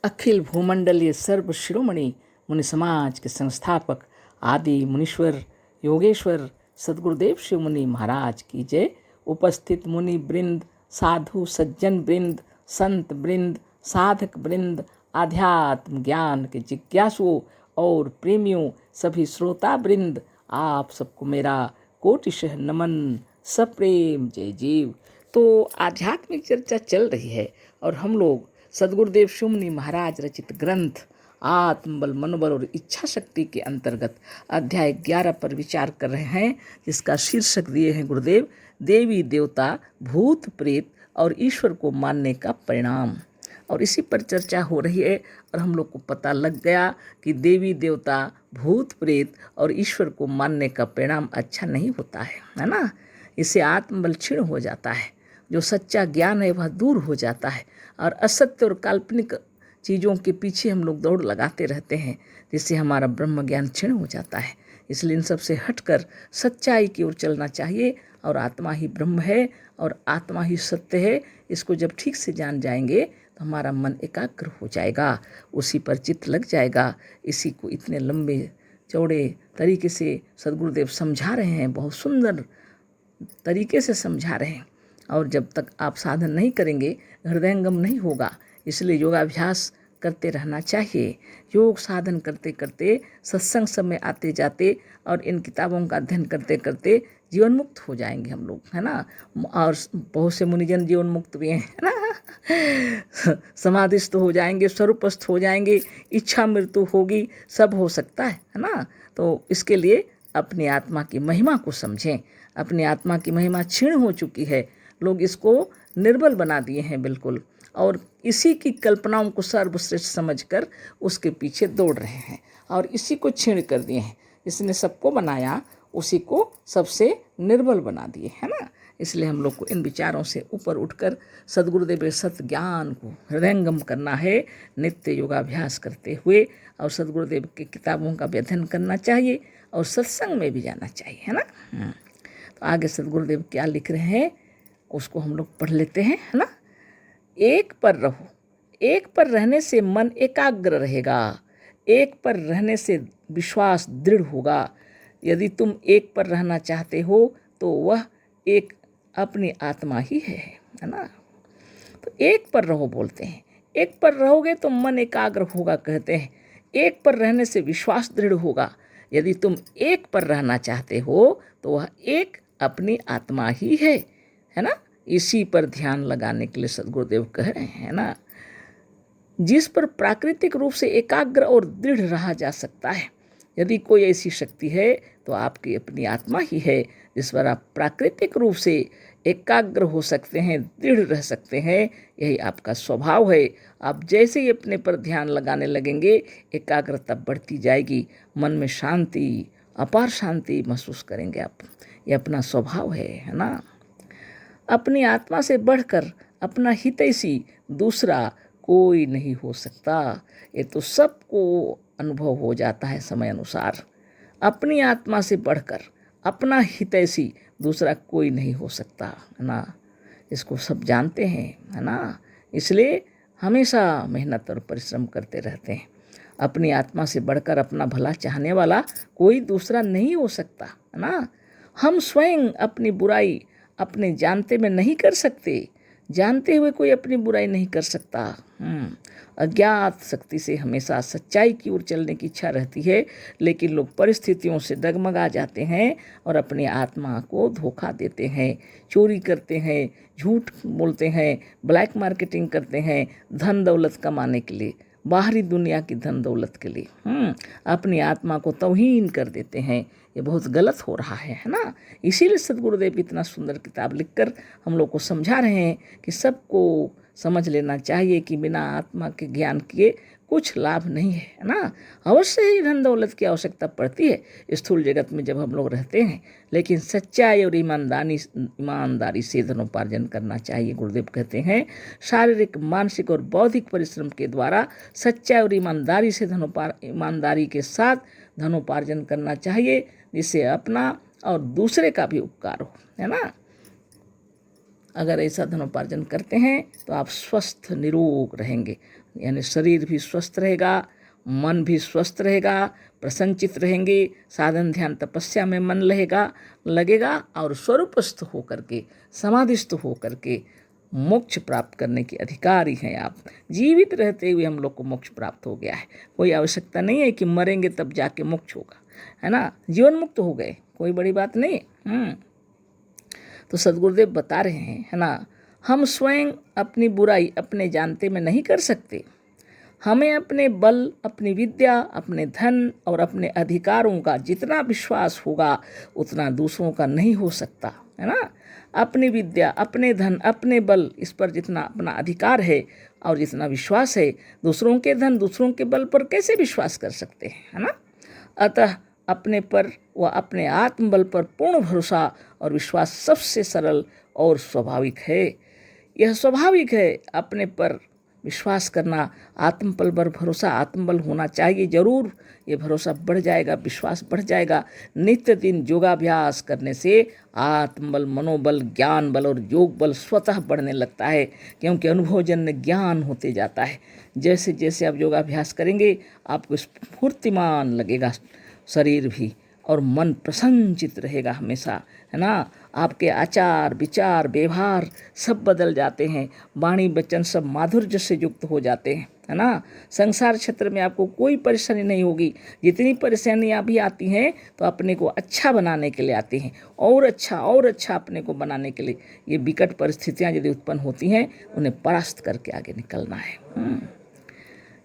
अखिल भूमंडलीय सर्व शिरोमणि मुनि समाज के संस्थापक आदि मुनीश्वर योगेश्वर सदगुरुदेव शिव मुनि महाराज की जय। उपस्थित मुनि वृंद, साधु सज्जन वृंद, संत वृंद, साधक वृंद, आध्यात्म ज्ञान के जिज्ञासुओं और प्रेमियों, सभी श्रोता वृंद, आप सबको मेरा कोटिशः नमन, सप्रेम जय जीव। तो आध्यात्मिक चर्चा चल रही है और हम लोग सदगुरुदेव शिव मुनि महाराज रचित ग्रंथ आत्मबल, मनोबल और इच्छा शक्ति के अंतर्गत अध्याय 11 पर विचार कर रहे हैं, जिसका शीर्षक दिए हैं गुरुदेव, देवी देवता, भूत प्रेत और ईश्वर को मानने का परिणाम। और इसी पर चर्चा हो रही है और हम लोग को पता लग गया कि देवी देवता, भूत प्रेत और ईश्वर को मानने का परिणाम अच्छा नहीं होता है ना। इससे आत्मबल क्षीण हो जाता है, जो सच्चा ज्ञान है वह दूर हो जाता है और असत्य और काल्पनिक चीज़ों के पीछे हम लोग दौड़ लगाते रहते हैं, जिससे हमारा ब्रह्म ज्ञान क्षीण हो जाता है। इसलिए इन सब से हटकर सच्चाई की ओर चलना चाहिए और आत्मा ही ब्रह्म है और आत्मा ही सत्य है। इसको जब ठीक से जान जाएंगे तो हमारा मन एकाग्र हो जाएगा, उसी पर चित्त लग जाएगा। इसी को इतने लंबे चौड़े तरीके से सदगुरुदेव समझा रहे हैं, बहुत सुंदर तरीके से समझा रहे हैं। और जब तक आप साधन नहीं करेंगे हृदयंगम नहीं होगा, इसलिए योगाभ्यास करते रहना चाहिए। योग साधन करते करते, सत्संग समय आते जाते और इन किताबों का अध्ययन करते करते जीवन मुक्त हो जाएंगे हम लोग, है ना। और बहुत से मुनिजन जीवन मुक्त भी हैं, है ना। समाधिस्थ हो जाएंगे, स्वरूपस्थ हो जाएंगे, इच्छा मृत्यु होगी, सब हो सकता है ना। तो इसके लिए अपनी आत्मा की महिमा को समझें। अपनी आत्मा की महिमा क्षीण हो चुकी है, लोग इसको निर्बल बना दिए हैं बिल्कुल, और इसी की कल्पनाओं को सर्वश्रेष्ठ समझकर उसके पीछे दौड़ रहे हैं और इसी को क्षीण कर दिए हैं। इसने सबको बनाया, उसी को सबसे निर्बल बना दिए, है ना। इसलिए हम लोग को इन विचारों से ऊपर उठकर सदगुरुदेव के सत्य ज्ञान को हृदयंगम करना है, नित्य योगाभ्यास करते हुए, और सदगुरुदेव की किताबों का भी अध्ययन करना चाहिए और सत्संग में भी जाना चाहिए, है ना। तो आगे सदगुरुदेव क्या लिख रहे हैं उसको हम लोग पढ़ लेते हैं, है ना। एक पर रहो, एक पर रहने से मन एकाग्र रहेगा, एक पर रहने से विश्वास दृढ़ होगा। यदि तुम एक पर रहना चाहते हो तो वह एक अपनी आत्मा ही है ना। तो एक पर रहो बोलते हैं, एक पर रहोगे तो मन एकाग्र होगा कहते हैं, एक पर रहने से विश्वास दृढ़ होगा। यदि तुम एक पर रहना चाहते हो तो वह एक अपनी आत्मा ही है ना। इसी पर ध्यान लगाने के लिए सदगुरुदेव कह रहे हैं ना, जिस पर प्राकृतिक रूप से एकाग्र और दृढ़ रहा जा सकता है। यदि कोई ऐसी शक्ति है तो आपकी अपनी आत्मा ही है, जिस पर आप प्राकृतिक रूप से एकाग्र हो सकते हैं, दृढ़ रह सकते हैं। यही आपका स्वभाव है। आप जैसे ही अपने पर ध्यान लगाने लगेंगे, एकाग्रता बढ़ती जाएगी, मन में शांति, अपार शांति महसूस करेंगे आप। ये अपना स्वभाव है ना। अपनी आत्मा से बढ़कर अपना हितैषी दूसरा कोई नहीं हो सकता। ये तो सबको अनुभव हो जाता है समय अनुसार। अपनी आत्मा से बढ़कर अपना हितैषी दूसरा कोई नहीं हो सकता, है ना। इसको सब जानते हैं, है ना। इसलिए हमेशा मेहनत और परिश्रम करते रहते हैं। अपनी आत्मा से बढ़कर अपना भला चाहने वाला कोई दूसरा नहीं हो सकता, है ना। हम स्वयं अपनी बुराई अपने जानते में नहीं कर सकते, जानते हुए कोई अपनी बुराई नहीं कर सकता। अज्ञात शक्ति से हमेशा सच्चाई की ओर चलने की इच्छा रहती है, लेकिन लोग परिस्थितियों से डगमगा जाते हैं और अपनी आत्मा को धोखा देते हैं, चोरी करते हैं, झूठ बोलते हैं, ब्लैक मार्केटिंग करते हैं, धन दौलत कमाने के लिए, बाहरी दुनिया की धन दौलत के लिए अपनी आत्मा को तौहीन कर देते हैं। ये बहुत गलत हो रहा है ना। इसीलिए सदगुरुदेव इतना सुंदर किताब लिखकर हम लोग को समझा रहे हैं कि सबको समझ लेना चाहिए कि बिना आत्मा के ज्ञान के कुछ लाभ नहीं है ना। अवश्य ही धन दौलत की आवश्यकता पड़ती है स्थूल जगत में जब हम लोग रहते हैं, लेकिन सच्चाई और ईमानदारी से धनोपार्जन करना चाहिए। गुरुदेव कहते हैं शारीरिक, मानसिक और बौद्धिक परिश्रम के द्वारा सच्चाई और ईमानदारी के साथ धनोपार्जन करना चाहिए, जिससे अपना और दूसरे का भी उपकार हो, है ना। अगर ऐसा धनोपार्जन करते हैं तो आप स्वस्थ निरोग रहेंगे, यानी शरीर भी स्वस्थ रहेगा, मन भी स्वस्थ रहेगा, प्रसन्नचित रहेंगे, साधन ध्यान तपस्या में मन लगेगा और स्वरूपस्थ होकर के, समाधिस्थ होकर के मोक्ष प्राप्त करने के अधिकारी हैं आप। जीवित रहते हुए हम लोग को मोक्ष प्राप्त हो गया है, कोई आवश्यकता नहीं है कि मरेंगे तब जाके मोक्ष होगा, है ना। जीवन मुक्त हो गए, कोई बड़ी बात नहीं है। तो सदगुरुदेव बता रहे हैं, है ना, हम स्वयं अपनी बुराई अपने जानते में नहीं कर सकते। हमें अपने बल, अपनी विद्या, अपने धन और अपने अधिकारों का जितना विश्वास होगा उतना दूसरों का नहीं हो सकता, है ना। अपनी विद्या, अपने धन, अपने बल, इस पर जितना अपना अधिकार है और जितना विश्वास है, दूसरों के धन, दूसरों के बल पर कैसे विश्वास कर सकते हैं, है ना। अतः अपने पर व अपने आत्मबल पर पूर्ण भरोसा और विश्वास सबसे सरल और स्वाभाविक है। यह स्वाभाविक है, अपने पर विश्वास करना, आत्मबल पर भरोसा, आत्मबल होना चाहिए जरूर। ये भरोसा बढ़ जाएगा, विश्वास बढ़ जाएगा। नित्य दिन योगाभ्यास करने से आत्मबल, मनोबल, ज्ञान बल और योग बल स्वतः बढ़ने लगता है, क्योंकि अनुभवजन्य ज्ञान होते जाता है। जैसे जैसे आप योगाभ्यास करेंगे आपको स्फूर्तिमान लगेगा शरीर भी, और मन प्रसन्नचित रहेगा हमेशा, है ना। आपके आचार विचार व्यवहार सब बदल जाते हैं, वाणी वचन सब माधुर्य से युक्त हो जाते हैं, है ना। संसार क्षेत्र में आपको कोई परेशानी नहीं होगी। जितनी परेशानियाँ भी आती हैं तो अपने को अच्छा बनाने के लिए आती हैं, और अच्छा अपने को बनाने के लिए। ये विकट परिस्थितियाँ यदि उत्पन्न होती हैं उन्हें परास्त करके आगे निकलना है।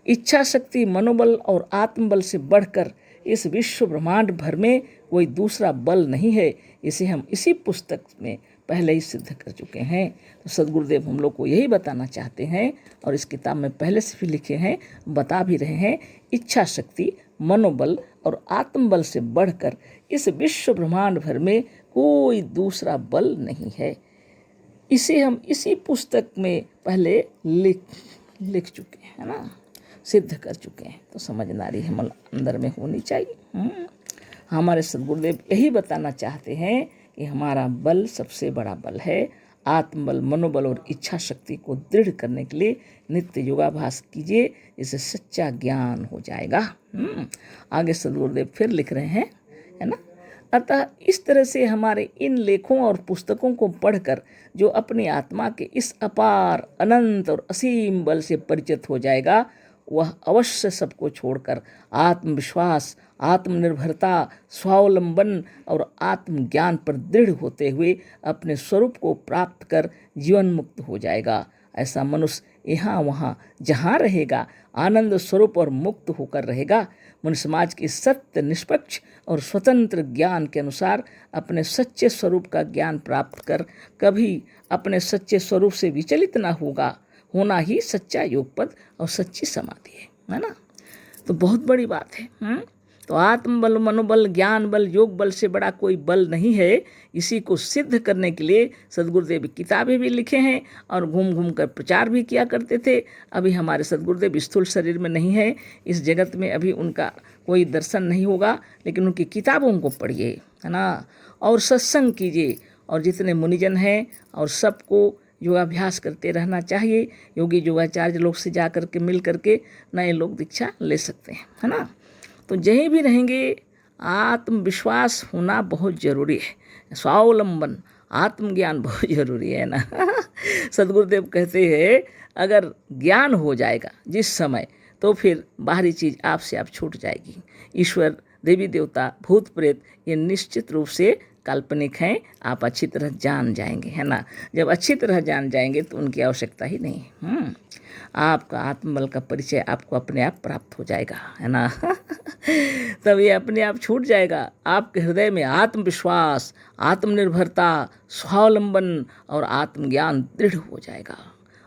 इच्छा शक्ति, मनोबल और आत्मबल से बढ़कर इस विश्व ब्रह्मांड भर में कोई दूसरा बल नहीं है। इसे हम इसी पुस्तक में पहले ही सिद्ध कर चुके हैं। तो सदगुरुदेव हम लोग को यही बताना चाहते हैं, और इस किताब में पहले से भी लिखे हैं, बता भी रहे हैं। इच्छा शक्ति, मनोबल और आत्मबल से बढ़कर इस विश्व ब्रह्मांड भर में कोई दूसरा बल नहीं है। इसे हम इसी पुस्तक में पहले लिख चुके हैं, ना, सिद्ध कर चुके हैं। तो समझदारी हम अंदर में होनी चाहिए। हमारे सदगुरुदेव यही बताना चाहते हैं कि हमारा बल सबसे बड़ा बल है। आत्मबल, मनोबल और इच्छा शक्ति को दृढ़ करने के लिए नित्य योगाभ्यास कीजिए, इससे सच्चा ज्ञान हो जाएगा। आगे सदगुरुदेव फिर लिख रहे हैं, है ना। अतः इस तरह से हमारे इन लेखों और पुस्तकों को पढ़कर जो अपनी आत्मा के इस अपार, अनंत और असीम बल से परिचित हो जाएगा, वह अवश्य सबको छोड़कर आत्मविश्वास, आत्मनिर्भरता, स्वावलंबन और आत्मज्ञान पर दृढ़ होते हुए अपने स्वरूप को प्राप्त कर जीवन मुक्त हो जाएगा। ऐसा मनुष्य यहाँ वहाँ जहाँ रहेगा आनंद स्वरूप और मुक्त होकर रहेगा। मनुष्य समाज के सत्य, निष्पक्ष और स्वतंत्र ज्ञान के अनुसार अपने सच्चे स्वरूप का ज्ञान प्राप्त कर कभी अपने सच्चे स्वरूप से विचलित न होना ही सच्चा योग पद और सच्ची समाधि है ना। तो बहुत बड़ी बात है। तो आत्मबल, मनोबल, ज्ञान बल, योग बल से बड़ा कोई बल नहीं है। इसी को सिद्ध करने के लिए सदगुरुदेव किताबें भी लिखे हैं और घूम घूम कर प्रचार भी किया करते थे। अभी हमारे सदगुरुदेव स्थूल शरीर में नहीं है, इस जगत में अभी उनका कोई दर्शन नहीं होगा, लेकिन उनकी किताबों को पढ़िए, है ना, और सत्संग कीजिए। और जितने मुनिजन हैं और सबको योगाभ्यास करते रहना चाहिए। योगी योगाचार्य लोग से जा कर के मिल करके नए लोग दीक्षा ले सकते हैं, है ना। तो जहीं भी रहेंगे आत्मविश्वास होना बहुत ज़रूरी है, स्वावलंबन, आत्मज्ञान बहुत ज़रूरी है ना। सदगुरुदेव कहते हैं अगर ज्ञान हो जाएगा जिस समय, तो फिर बाहरी चीज़ आपसे आप छूट जाएगी। ईश्वर, देवी देवता, भूत प्रेत ये निश्चित रूप से काल्पनिक हैं, आप अच्छी तरह जान जाएंगे, है ना। जब अच्छी तरह जान जाएंगे तो उनकी आवश्यकता ही नहीं है। आपका आत्मबल का परिचय आपको अपने आप प्राप्त हो जाएगा, है ना। तब ये अपने आप छूट जाएगा। आपके हृदय में आत्मविश्वास, आत्मनिर्भरता, स्वावलंबन और आत्मज्ञान दृढ़ हो जाएगा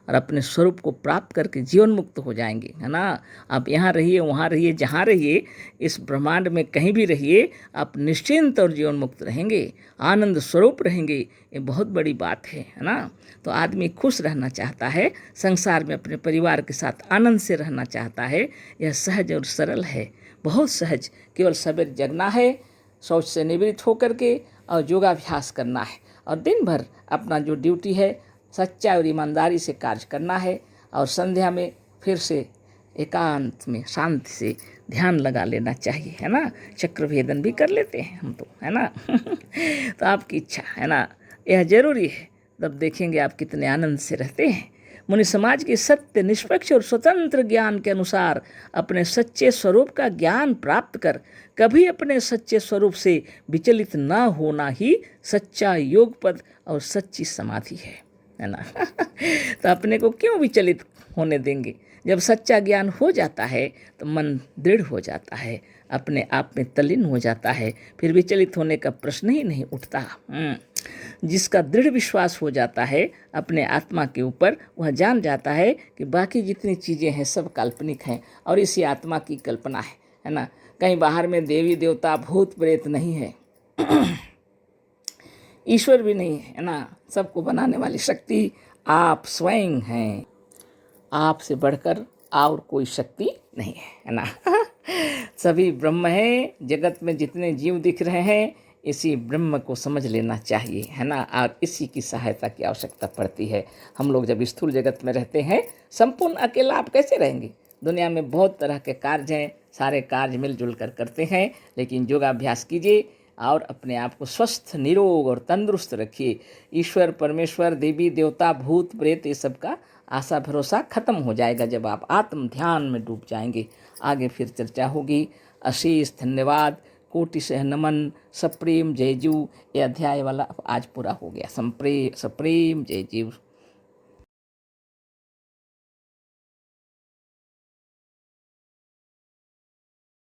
और अपने स्वरूप को प्राप्त करके जीवन मुक्त हो जाएंगे, है ना। आप यहाँ रहिए, वहाँ रहिए, जहाँ रहिए, इस ब्रह्मांड में कहीं भी रहिए, आप निश्चिंत और जीवन मुक्त रहेंगे, आनंद स्वरूप रहेंगे। ये बहुत बड़ी बात है ना। तो आदमी खुश रहना चाहता है, संसार में अपने परिवार के साथ आनंद से रहना चाहता है। यह सहज और सरल है, बहुत सहज। केवल सवेरे जगना है, शौच से निवृत्त होकर के, और योगाभ्यास करना है, और दिन भर अपना जो ड्यूटी है सच्चा और ईमानदारी से कार्य करना है। और संध्या में फिर से एकांत में शांति से ध्यान लगा लेना चाहिए, है ना। चक्र भेदन भी कर लेते हैं हम तो, है ना। तो आपकी इच्छा, है ना, यह जरूरी है, तब देखेंगे आप कितने आनंद से रहते हैं। मुनि समाज के सत्य, निष्पक्ष और स्वतंत्र ज्ञान के अनुसार अपने सच्चे स्वरूप का ज्ञान प्राप्त कर कभी अपने सच्चे स्वरूप से विचलित न होना ही सच्चा योग पद और सच्ची समाधि है ना। तो अपने को क्यों विचलित होने देंगे? जब सच्चा ज्ञान हो जाता है तो मन दृढ़ हो जाता है, अपने आप में तल्लीन हो जाता है, फिर विचलित होने का प्रश्न ही नहीं उठता। जिसका दृढ़ विश्वास हो जाता है अपने आत्मा के ऊपर, वह जान जाता है कि बाकी जितनी चीज़ें हैं सब काल्पनिक हैं और इसी आत्मा की कल्पना है ना। कहीं बाहर में देवी देवता भूत प्रेत नहीं है, ईश्वर भी नहीं है ना। सबको बनाने वाली शक्ति आप स्वयं हैं, आपसे बढ़कर और कोई शक्ति नहीं है ना। सभी ब्रह्म है, जगत में जितने जीव दिख रहे हैं इसी ब्रह्म को समझ लेना चाहिए, है ना। और इसी की सहायता की आवश्यकता पड़ती है। हम लोग जब स्थूल जगत में रहते हैं, संपूर्ण अकेला आप कैसे रहेंगे? दुनिया में बहुत तरह के कार्य हैं, सारे कार्य मिलजुल कर करते हैं, लेकिन योगाभ्यास कीजिए और अपने आप को स्वस्थ, निरोग और तंदुरुस्त रखिए। ईश्वर, परमेश्वर, देवी देवता, भूत प्रेत, ये सब का आशा भरोसा खत्म हो जाएगा जब आप आत्म ध्यान में डूब जाएंगे। आगे फिर चर्चा होगी। अशेष धन्यवाद, कोटि से नमन, सप्रेम जय जीव। ये अध्याय वाला आज पूरा हो गया। सप्रेम जय जीव।